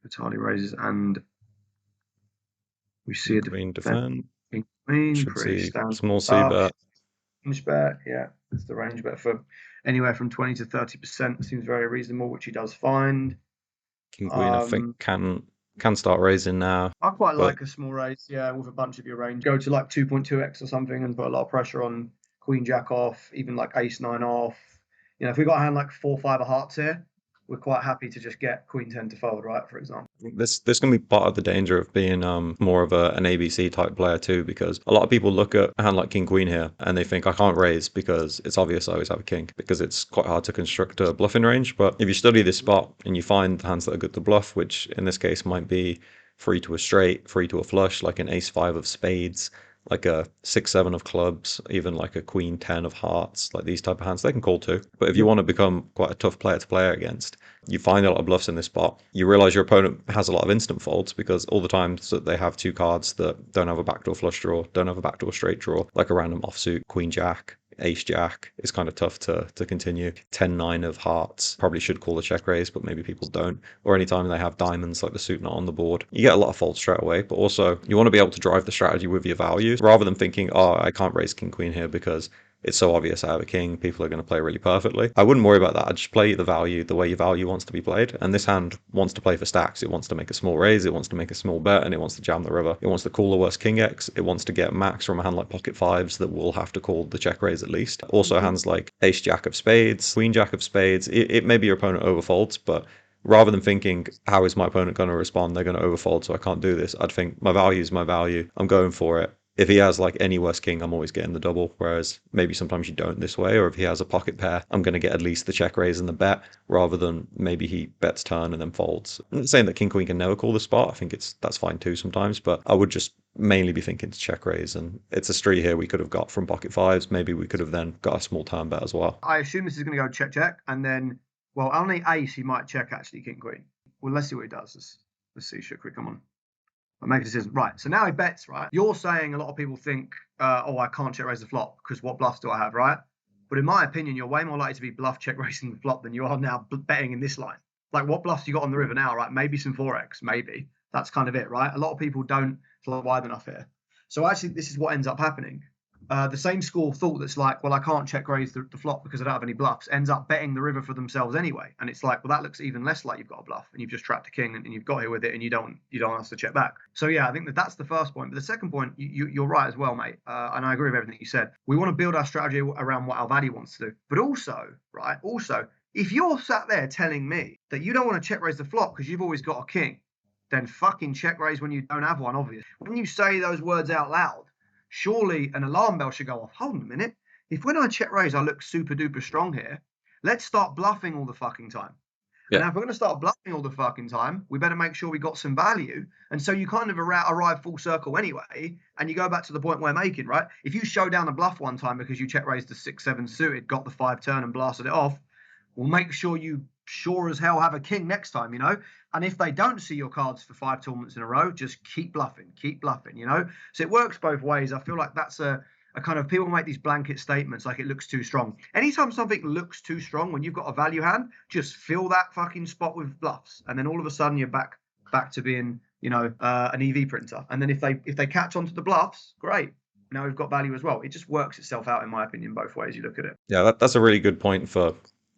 Vitali raises, and we see a Queen defending defend. queen, Should pretty see standard small C stuff. bet. Range bet, yeah, it's the range bet for anywhere from 20 to 30%. Seems very reasonable, which he does find. King Queen, I think can start raising now, I quite but like a small raise, yeah, with a bunch of your range. Go to like 2.2x or something and put a lot of pressure on Queen Jack off, even like Ace 9 off. If we've got a hand like 4-5 of hearts here, we're quite happy to just get Queen 10 to fold, right? For example. this can be part of the danger of being more of an ABC type player too, because a lot of people look at a hand like King Queen here and they think I can't raise because it's obvious I always have a king, because it's quite hard to construct a bluffing range. But if you study this spot and you find hands that are good to bluff, which in this case might be free to a straight, free to a flush, like an ace 5 of spades, like a 6-7 of clubs, even like a queen 10 of hearts, like these type of hands, they can call too. But if you want to become quite a tough player to play against, you find a lot of bluffs in this spot. You realize your opponent has a lot of instant folds because all the times that they have two cards that don't have a backdoor flush draw, don't have a backdoor straight draw, like a random offsuit, queen jack, ace jack, is kind of tough to continue. 10-9 of hearts, probably should call a check raise, but maybe people don't. Or anytime they have diamonds, like the suit not on the board, you get a lot of folds straight away. But also, you want to be able to drive the strategy with your values rather than thinking, oh, I can't raise king queen here because it's so obvious I have a king, people are going to play really perfectly. I wouldn't worry about that. I'd just play the value the way your value wants to be played. And this hand wants to play for stacks. It wants to make a small raise, it wants to make a small bet, and it wants to jam the river. It wants to call the worst king X. It wants to get max from a hand like pocket fives that will have to call the check raise at least. Also, hands like ace jack of spades, queen jack of spades. It may be your opponent overfolds, but rather than thinking, how is my opponent going to respond? They're going to overfold, so I can't do this. I'd think, my value is my value. I'm going for it. If he has like any worse king, I'm always getting the double. Whereas maybe sometimes you don't this way. Or if he has a pocket pair, I'm going to get at least the check raise and the bet, rather than maybe he bets turn and then folds. I'm not saying that king queen can never call the spot. I think that's fine too sometimes. But I would just mainly be thinking to check raise. And it's a street here we could have got from pocket fives. Maybe we could have then got a small turn bet as well. I assume this is going to go check check, and then, well, only ace he might check actually king queen. Well, let's see what he does. Let's see, Shukri, come on. I'll make a decision. Right, so now he bets, right? You're saying a lot of people think, oh, I can't check raise the flop because what bluffs do I have, right? But in my opinion, you're way more likely to be bluff check raising the flop than you are now betting in this line. Like, what bluffs you got on the river now, right? Maybe some 4x, maybe. That's kind of it, right? A lot of people don't flop wide enough here. So actually, this is what ends up happening. The same school of thought that's like, well, I can't check raise the flop because I don't have any bluffs, ends up betting the river for themselves anyway. And it's like, well, that looks even less like you've got a bluff, and you've just trapped a king, and you've got here with it, and you don't ask to check back. So yeah, I think that's the first point. But the second point, you're right as well, mate. And I agree with everything you said. We want to build our strategy around what our value wants to do. But also, right, if you're sat there telling me that you don't want to check raise the flop because you've always got a king, then fucking check raise when you don't have one, obviously. When you say those words out loud, surely an alarm bell should go off. Hold on a minute. If when I check raise, I look super duper strong here, let's start bluffing all the fucking time. Yeah. And now if we're going to start bluffing all the fucking time, we better make sure we got some value. And so you kind of arrive full circle anyway, and you go back to the point we're making, right? If you show down a bluff one time because you check raised the 6-7 suited, got the 5 turn and blasted it off, we'll make sure you sure as hell have a king next time, And if they don't see your cards for 5 tournaments in a row, just keep bluffing, So it works both ways. I feel like that's a kind of, people make these blanket statements like it looks too strong. Anytime something looks too strong, when you've got a value hand, just fill that fucking spot with bluffs, and then all of a sudden you're back to being, an EV printer. And then if they catch on to the bluffs, great. Now we've got value as well. It just works itself out, in my opinion, both ways you look at it. Yeah, that's a really good point for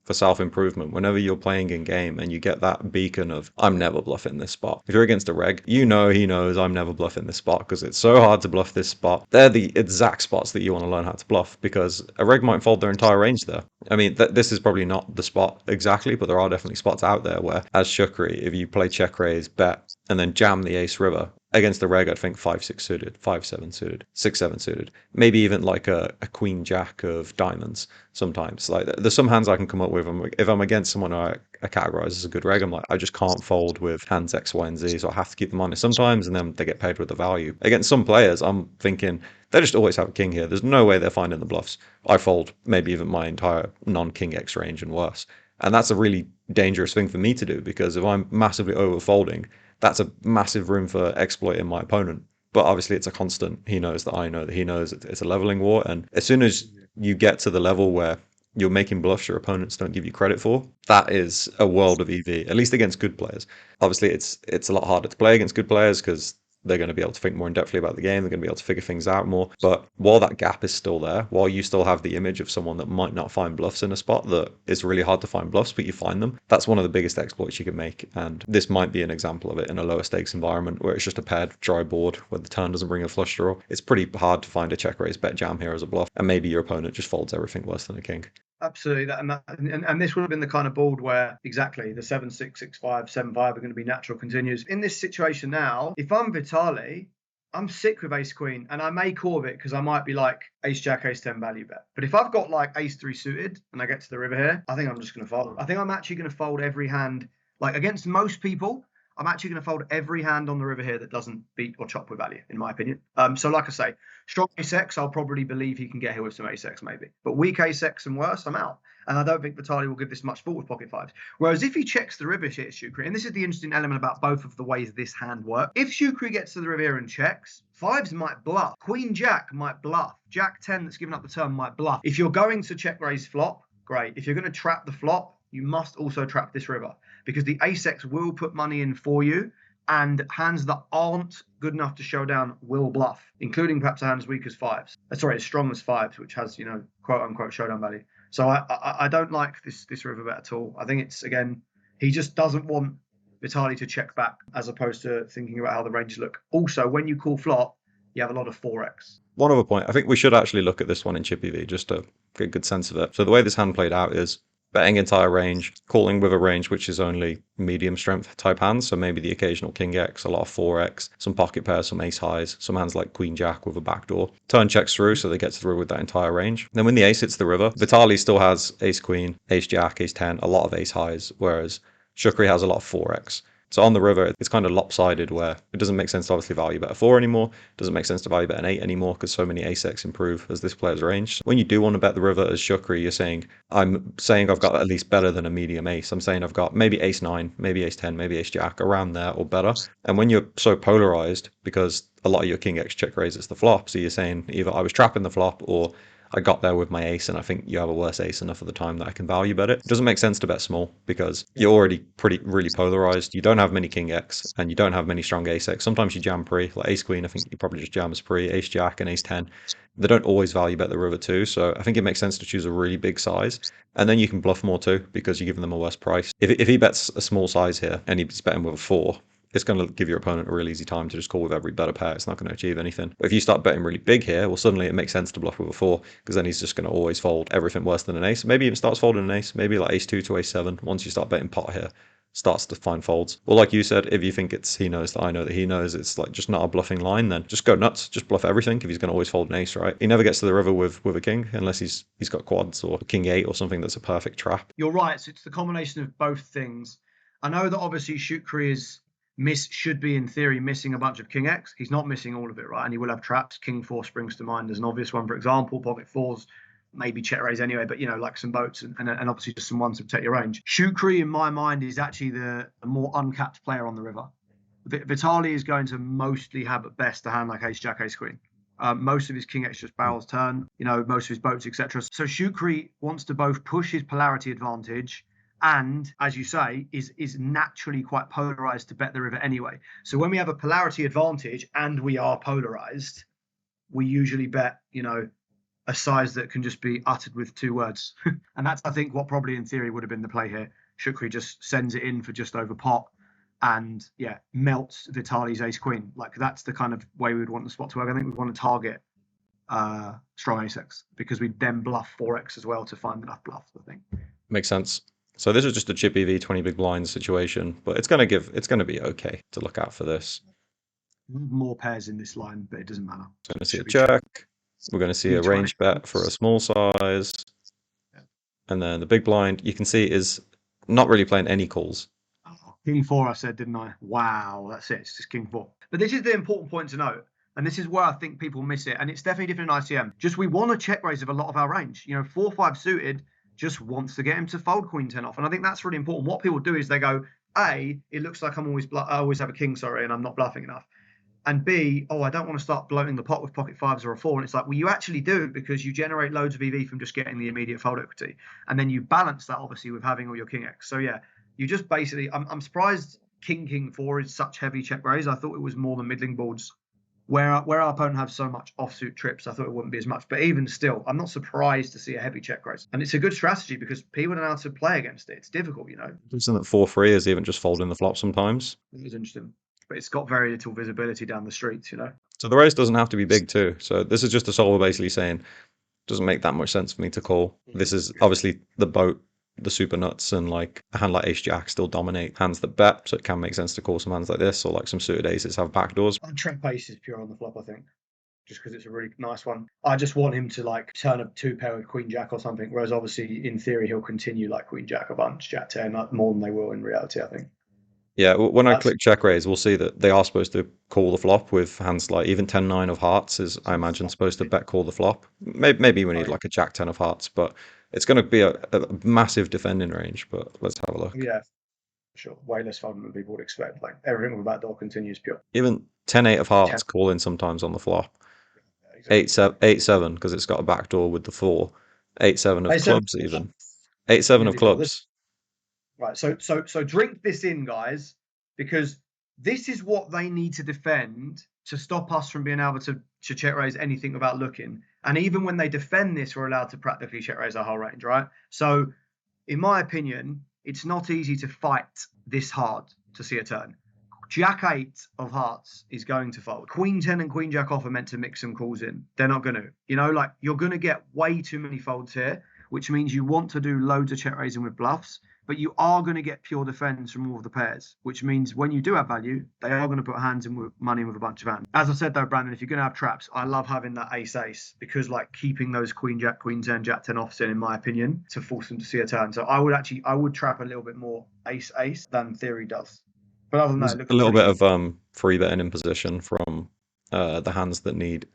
self-improvement. Whenever you're playing in game and you get that beacon of, I'm never bluffing this spot. If you're against a reg, he knows I'm never bluffing this spot because it's so hard to bluff this spot. They're the exact spots that you want to learn how to bluff, because a reg might fold their entire range there. I mean, this is probably not the spot exactly, but there are definitely spots out there where, as Shukri, if you play check raise, bet, and then jam the ace river, against the reg, I'd think 5-6 suited, 5-7 suited, 6-7 suited, maybe even like a queen jack of diamonds. Sometimes, like, there's some hands I can come up with. If I'm against someone I categorize as a good reg, I'm like, I just can't fold with hands X, Y, and Z, so I have to keep them honest sometimes, and then they get paid with the value. Against some players, I'm thinking they just always have a king here. There's no way they're finding the bluffs. I fold maybe even my entire non-king X range and worse. And that's a really dangerous thing for me to do, because if I'm massively overfolding, that's a massive room for exploiting my opponent. But obviously it's a constant. He knows that I know that he knows it's a leveling war. And as soon as you get to the level where you're making bluffs your opponents don't give you credit for. That is a world of EV, at least against good players. Obviously, it's a lot harder to play against good players because they're going to be able to think more in depthly about the game. They're going to be able to figure things out more. But while that gap is still there, while you still have the image of someone that might not find bluffs in a spot that is really hard to find bluffs, but you find them, that's one of the biggest exploits you can make. And this might be an example of it in a lower stakes environment where it's just a paired dry board where the turn doesn't bring a flush draw. It's pretty hard to find a check raise bet jam here as a bluff, and maybe your opponent just folds everything worse than a king. Absolutely, and this would have been the kind of board where exactly the 7-6, 6-5, 7-5 are going to be natural continues. In this situation now, if I'm Vitali, I'm sick with ace queen, and I may call it because I might be like ace jack, ace 10 value bet. But if I've got like ace 3 suited and I get to the river here, I think I'm just going to fold. I think I'm actually going to fold every hand. Like against most people, I'm actually going to fold every hand on the river here that doesn't beat or chop with value, in my opinion. So like I say, strong ace-x, I'll probably believe he can get here with some ace-x maybe. But weak ace-x and worse, I'm out. And I don't think Vitali will give this much thought with pocket fives. Whereas if he checks the river here, Shukri, and this is the interesting element about both of the ways this hand works. If Shukri gets to the river here and checks, fives might bluff. Queen jack might bluff. Jack 10 that's given up the turn might bluff. If you're going to check raise flop, great. If you're going to trap the flop, you must also trap this river because the ace-x will put money in for you. And hands that aren't good enough to show down will bluff, including perhaps a hand as weak as fives. Sorry, as strong as fives, which has, quote unquote showdown value. So I don't like this river bet at all. I think it's, again, he just doesn't want Vitali to check back as opposed to thinking about how the ranges look. Also, when you call flop, you have a lot of 4x. One other point, I think we should actually look at this one in Chippy V just to get a good sense of it. So the way this hand played out is betting entire range, calling with a range which is only medium strength type hands, so maybe the occasional king x, a lot of 4x, some pocket pairs, some ace highs, some hands like queen jack with a backdoor. Turn checks through, so they get to the river with that entire range. Then when the ace hits the river, Vitali still has ace queen, ace jack, ace 10, a lot of ace highs, whereas Shukri has a lot of 4x. So on the river, it's kind of lopsided where it doesn't make sense to obviously value bet a 4 anymore. It doesn't make sense to value bet an 8 anymore because so many ace-x improve as this player's range. When you do want to bet the river as Shukri, you're saying, I'm saying I've got at least better than a medium ace. I'm saying I've got maybe ace 9, maybe ace 10, maybe ace jack, around there or better. And when you're so polarized, because a lot of your king x check raises the flop, so you're saying either I was trapping the flop or I got there with my ace, and I think you have a worse ace enough of the time that I can value bet it. It doesn't make sense to bet small because you're already really polarized. You don't have many king x, and you don't have many strong ace x. Sometimes you jam pre, like ace queen. I think you probably just jam as pre. Ace jack and ace 10. They don't always value bet the river too, so I think it makes sense to choose a really big size, and then you can bluff more too because you're giving them a worse price. If he bets a small size here and he's betting with a 4. It's going to give your opponent a real easy time to just call with every better pair. It's not going to achieve anything. But if you start betting really big here, well, suddenly it makes sense to bluff with a 4 because then he's just going to always fold everything worse than an ace. Maybe even starts folding an ace. Maybe like ace 2 to ace 7. Once you start betting pot here, starts to find folds. Or like you said, if you think it's he knows that I know that he knows it's like just not a bluffing line, then just go nuts. Just bluff everything if he's going to always fold an ace, right? He never gets to the river with a king unless he's got quads or king 8 or something that's a perfect trap. You're right. So it's the combination of both things. I know that obviously Shukri should be in theory missing a bunch of king x. He's not missing all of it, right? And he will have traps. King 4 springs to mind as an obvious one, for example. Pocket 4s, maybe check raise anyway, but like some boats and obviously just some ones to protect your range. Shukri, in my mind, is actually the more uncapped player on the river. Vitali is going to mostly have at best a hand like ace jack, ace queen. Most of his king x just barrels turn, most of his boats, etc. So Shukri wants to both push his polarity advantage and, as you say, is naturally quite polarized to bet the river anyway. So when we have a polarity advantage and we are polarized, we usually bet, a size that can just be uttered with 2 words. And that's, I think, what probably in theory would have been the play here. Shukri just sends it in for just over pot and, melts Vitali's ace queen. Like, that's the kind of way we would want the spot to work. I think we'd want to target strong ace-x because we'd then bluff 4x as well to find enough bluffs, I think. Makes sense. So this is just a chippy v 20 big blinds situation, but it's going to be okay to look out for this. More pairs in this line, but it doesn't matter. We're going to see a check. We're going to see a range bet for a small size. Yeah. And then the big blind, you can see, is not really playing any calls. King 4, I said, didn't I? Wow, that's it. It's just King 4. But this is the important point to note. And this is where I think people miss it. And it's definitely different in ICM. Just we want to check raise of a lot of our range. 4-5 suited just wants to get him to fold queen 10 off. And I think that's really important. What people do is they go, A, it looks like I always have a king, and I'm not bluffing enough. And B, oh, I don't want to start bloating the pot with pocket fives or a four. And it's like, well, you actually do, because you generate loads of EV from just getting the immediate fold equity. And then you balance that obviously with having all your king X. So yeah, you just basically, I'm surprised king 4 is such heavy check raise. I thought it was more the middling boards where our opponent have so much offsuit trips. I thought it wouldn't be as much. But even still, I'm not surprised to see a heavy check raise. And it's a good strategy because people don't know how to play against it. It's difficult, you know. Isn't that 4-3 is even just folding the flop sometimes? It was interesting. But it's got very little visibility down the streets, you know. So the raise doesn't have to be big too. So this is just a solver basically saying, doesn't make that much sense for me to call. This is obviously the boat, the super nuts, and like a hand like ace jack still dominate hands that bet, so it can make sense to call some hands like this, or like some suited aces have backdoors. And trap ace is pure on the flop, I think, just because it's a really nice one. I just want him to like turn a 2-pair with queen jack or something, whereas obviously in theory he'll continue like queen jack a bunch, jack 10, more than they will in reality, I think. Yeah, when I click check raise, we'll see that they are supposed to call the flop with hands like even 10-9 of hearts is, I imagine, supposed to bet call the flop. Maybe we need like a jack 10 of hearts, but it's going to be a massive defending range. But let's have a look. Yeah, sure. Way less folding than people would expect. Like everything with backdoor continues pure. Even 10-8 of hearts calling sometimes on the flop. Yeah, exactly. 8-7 because it's got a backdoor with the 4. 8-7 of 8-7. clubs even. 8-7 of clubs. Right. So drink this in, guys, because this is what they need to defend to stop us from being able to check raise anything without looking. And even when they defend this, we're allowed to practically check raise our whole range, right? So in my opinion, it's not easy to fight this hard to see a turn. Jack 8 of hearts is going to fold. Queen 10 and queen jack off are meant to mix some calls in. They're not going to. You know, like you're going to get way too many folds here, which means you want to do loads of check raising with bluffs, but you are going to get pure defense from all of the pairs, which means when you do have value, they are going to put hands in with money with a bunch of hands. As I said though, Brandon, if you're going to have traps, I love having that ace because like keeping those queen jack, queen 10, jack 10 offs in my opinion, to force them to see a turn. So I would trap a little bit more ace than theory does. But other than that, a little bit of free betting in position from the hands that need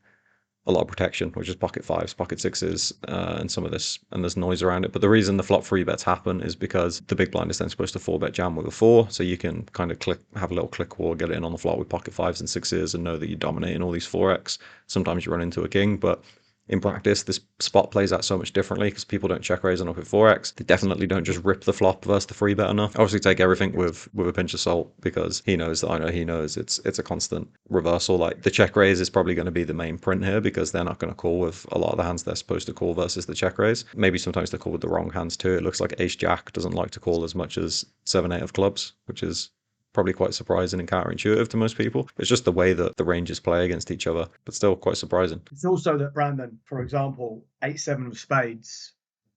a lot of protection, which is pocket fives, pocket sixes, and some of this, and there's noise around it. But the reason the flop free bets happen is because the big blind is then supposed to 4-bet jam with a 4, so you can kind of have a little click war, get it in on the flop with pocket fives and sixes, and know that you're dominating all these 4x. Sometimes you run into a king, but in practice, this spot plays out so much differently because people don't check raise enough with 4x. They definitely don't just rip the flop versus the free bet enough. Obviously, take everything with a pinch of salt because he knows that I know he knows it's a constant reversal. Like the check raise is probably going to be the main print here because they're not going to call with a lot of the hands they're supposed to call versus the check raise. Maybe sometimes they call with the wrong hands too. It looks like ace jack doesn't like to call as much as 7-8 of clubs, which is probably quite surprising and counterintuitive to most people. It's just the way that the ranges play against each other, but still quite surprising. It's also that Brandon, for example, 8-7 of spades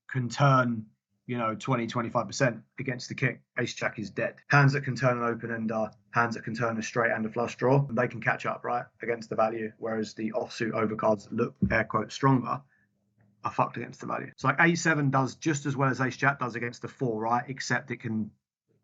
can turn, 20-25% against the king. Ace jack is dead. Hands that can turn an open ender, hands that can turn a straight and a flush draw, they can catch up, right, against the value, whereas the offsuit overcards that look, air quote, stronger are fucked against the value. So like 8-7 does just as well as ace jack does against the 4, right, except it can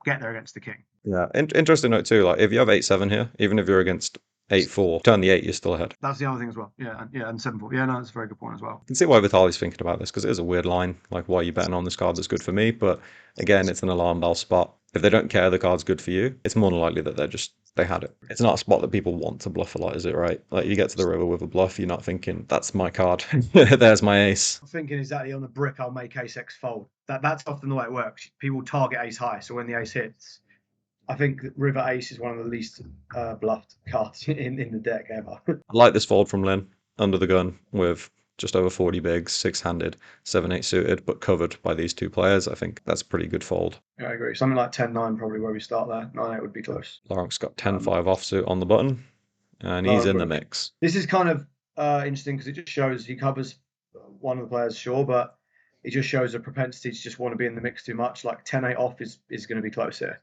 get there against the king. Yeah, interesting note too. Like if you have 8-7 here, even if you're against 8-4, turn the 8, you're still ahead. That's the other thing as well. Yeah, and 7-4. Yeah, no, that's a very good point as well. You can see why Vitali's thinking about this because it is a weird line. Like, why are you betting on this card that's good for me? But again, it's an alarm bell spot. If they don't care the card's good for you, it's more than likely that they had it. It's not a spot that people want to bluff a lot, is it, right? Like you get to the river with a bluff, you're not thinking, that's my card. There's my ace. I'm thinking exactly on the brick, I'll make ace X fold. That's often the way it works. People target ace high, so when the ace hits, I think river ace is one of the least bluffed cards in the deck ever. I like this fold from Lynn, under the gun with just over 40 bigs, 6-handed, 7-8 suited, but covered by these two players. I think that's a pretty good fold. Yeah, I agree. Something like 10-9 probably where we start there. 9-8 would be close. Laurent's got 10-5 offsuit on the button, and he's in the mix. This is kind of interesting because it just shows he covers one of the players, sure, but it just shows a propensity to just want to be in the mix too much. Like 10-8 off is going to be close here.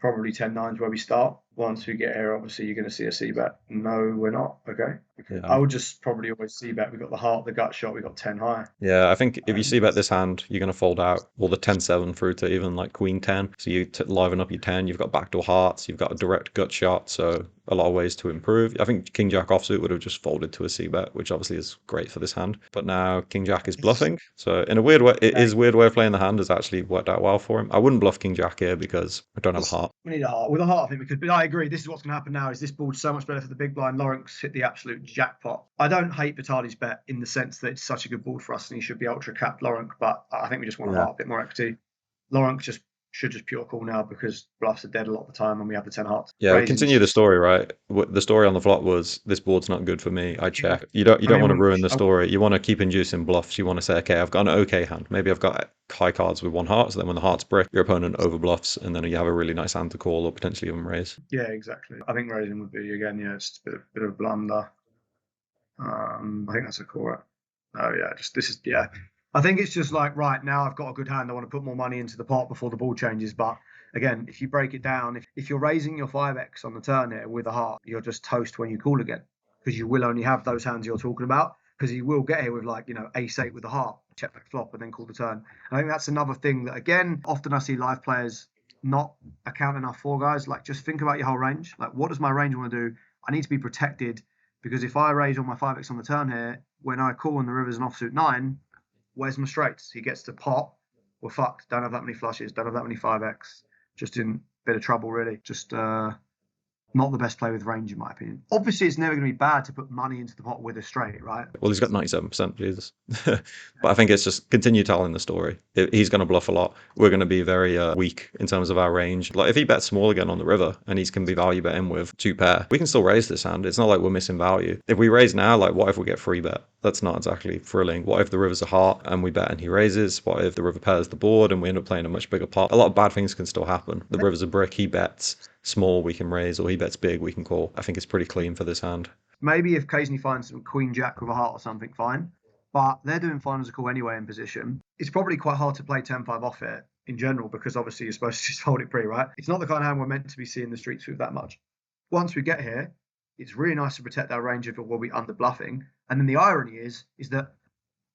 Probably 10-9 is where we start. Once we get here, obviously, you're going to see a C-bet. No, we're not. Okay. Yeah. I would just probably always C-bet. We've got the heart, the gut shot. We've got 10 high. Yeah, I think if you C-bet this hand, you're going to fold out all the 10-7 through to even like queen 10. So you liven up your 10. You've got backdoor hearts. You've got a direct gut shot. So a lot of ways to improve. I think King Jack offsuit would have just folded to a C-bet, which obviously is great for this hand. But now King Jack is bluffing. So in a weird way, it is a weird way of playing the hand has actually worked out well for him. I wouldn't bluff King Jack here because I don't have a heart. We need a heart. With a heart, I think we could. I agree. This is what's going to happen now. Is this board's so much better for the big blind? Lawrence hit the absolute jackpot. I don't hate Vitali's bet in the sense that it's such a good board for us and he should be ultra capped Lawrence, but I think we just want to heart a bit more equity. Lawrence should just pure call now because bluffs are dead a lot of the time and we have the 10 hearts. Yeah, we continue the story, right? The story on the flop was this board's not good for me. I check. You don't want to ruin the story. You want to keep inducing bluffs. You want to say, okay, I've got an okay hand. Maybe I've got high cards with one heart. So then when the hearts brick, your opponent over bluffs, and then you have a really nice hand to call or potentially even raise. Yeah, exactly. I think raising would be again, it's a bit of a blunder. I think that's a call. Oh yeah, I think it's just like, right, now I've got a good hand. I want to put more money into the pot before the ball changes. But again, if you break it down, if you're raising your 5x on the turn here with a heart, you're just toast when you call again because you will only have those hands you're talking about because you will get here with like, ace-8 with a heart, check back flop and then call the turn. And I think that's another thing that, again, often I see live players not account enough for, guys. Like, just think about your whole range. Like, what does my range want to do? I need to be protected because if I raise all my 5x on the turn here, when I call and the river's an offsuit 9, where's my straights? He gets to pot. We're fucked. Don't have that many flushes. Don't have that many 5x. Just in a bit of trouble, really. Just not the best play with range, in my opinion. Obviously, it's never going to be bad to put money into the pot with a straight, right? Well, he's got 97%, Jesus. But I think it's just continue telling the story. He's going to bluff a lot. We're going to be very weak in terms of our range. Like, if he bets small again on the river and he can be value betting with 2 pair, we can still raise this hand. It's not like we're missing value. If we raise now, like, what if we get free bet? That's not exactly thrilling. What if the river's a heart and we bet and he raises? What if the river pairs the board and we end up playing a much bigger pot? A lot of bad things can still happen. The river's a brick, he bets small, we can raise, or he bets big, we can call. I think it's pretty clean for this hand. Maybe if occasionally finds some queen jack with a heart or something, fine. But they're doing fine as a call anyway in position. It's probably quite hard to play 10-5 off it in general because obviously you're supposed to just fold it pre, right? It's not the kind of hand we're meant to be seeing the streets with that much. Once we get here, it's really nice to protect our range if we'll be under bluffing. And then the irony is that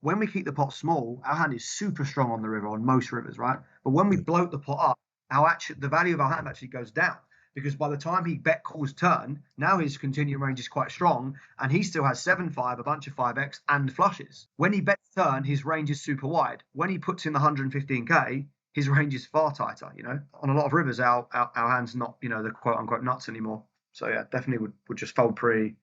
when we keep the pot small, our hand is super strong on the river, on most rivers, right? But when we bloat the pot up, the value of our hand actually goes down. Because by the time he bet calls turn, now his continuing range is quite strong, and he still has 7-5, a bunch of 5x, and flushes. When he bets turn, his range is super wide. When he puts in the 115k, his range is far tighter. On a lot of rivers, our hand's not, the quote unquote nuts anymore. So yeah, definitely would just fold pre,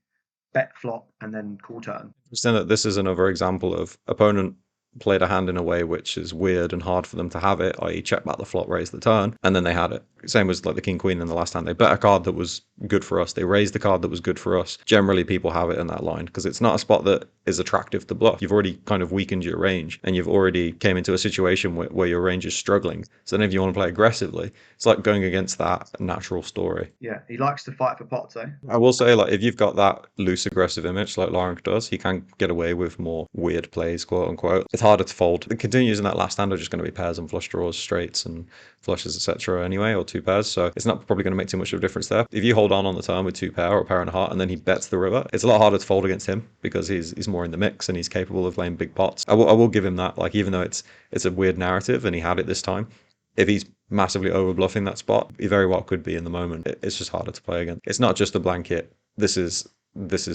bet flop, and then call turn. Understand that this is another example of opponent played a hand in a way which is weird and hard for them to have it, i.e. check back the flop, raise the turn, and then they had it. Same as like the king queen in the last hand. They bet a card that was good for us. They raised the card that was good for us. Generally, people have it in that line because it's not a spot that is attractive to bluff. You've already kind of weakened your range and you've already came into a situation where your range is struggling. So then if you want to play aggressively, it's like going against that natural story. Yeah, he likes to fight for pots, eh? I will say, like, if you've got that loose aggressive image like Lawrence does, he can get away with more weird plays, quote unquote. It's harder to fold. The continues in that last hand are just going to be pairs and flush draws, straights and flushes, etc. anyway, or 2 pairs. So it's not probably going to make too much of a difference there. If you hold on the turn with 2 pair or a pair and a heart, and then he bets the river, it's a lot harder to fold against him because he's more in the mix and he's capable of playing big pots. I will give him that. Like, even though it's a weird narrative and he had it this time, if he's massively over bluffing that spot, he very well could be in the moment. It's just harder to play against. It's not just a blanket. This is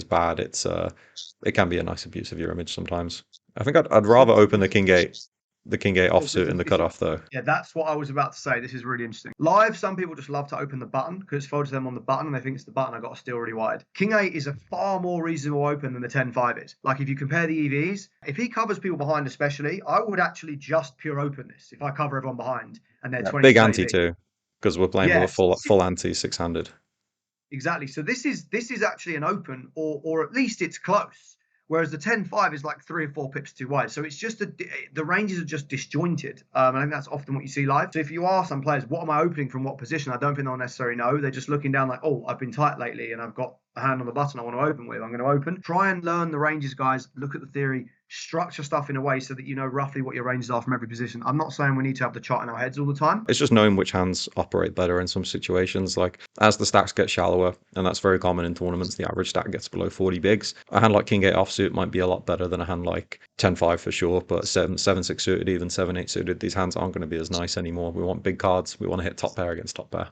bad. It can be a nice abuse of your image sometimes. I think I'd rather open the king eight offsuit in the cutoff though. Yeah, that's what I was about to say. This is really interesting. Live, some people just love to open the button because it's folded to them on the button and they think it's the button I got to steal really wide. King 8 is a far more reasonable open than the 10-5 is. Like, if you compare the EVs, if he covers people behind especially, I would actually just pure open this if I cover everyone behind and they're 20. Big ante too, because we're playing with a full ante 6-handed. Exactly. So this is actually an open, or at least it's close. Whereas the 10-5 is like 3 or 4 pips too wide. So it's just the ranges are just disjointed. I think that's often what you see live. So if you ask some players, what am I opening from what position? I don't think they'll necessarily know. They're just looking down like, oh, I've been tight lately and I've got a hand on the button I want to open with. I'm going to open. Try and learn the ranges, guys. Look at the theory. Structure stuff in a way so that you know roughly what your ranges are from every position. I'm not saying we need to have the chart in our heads all the time. It's just knowing which hands operate better in some situations. Like, as the stacks get shallower, and that's very common in tournaments, the average stack gets below 40 bigs. A hand like king 8 offsuit might be a lot better than a hand like 10-5 for sure, but 7-6 suited, even 7-8 suited, these hands aren't going to be as nice anymore. We want big cards. We want to hit top pair against top pair.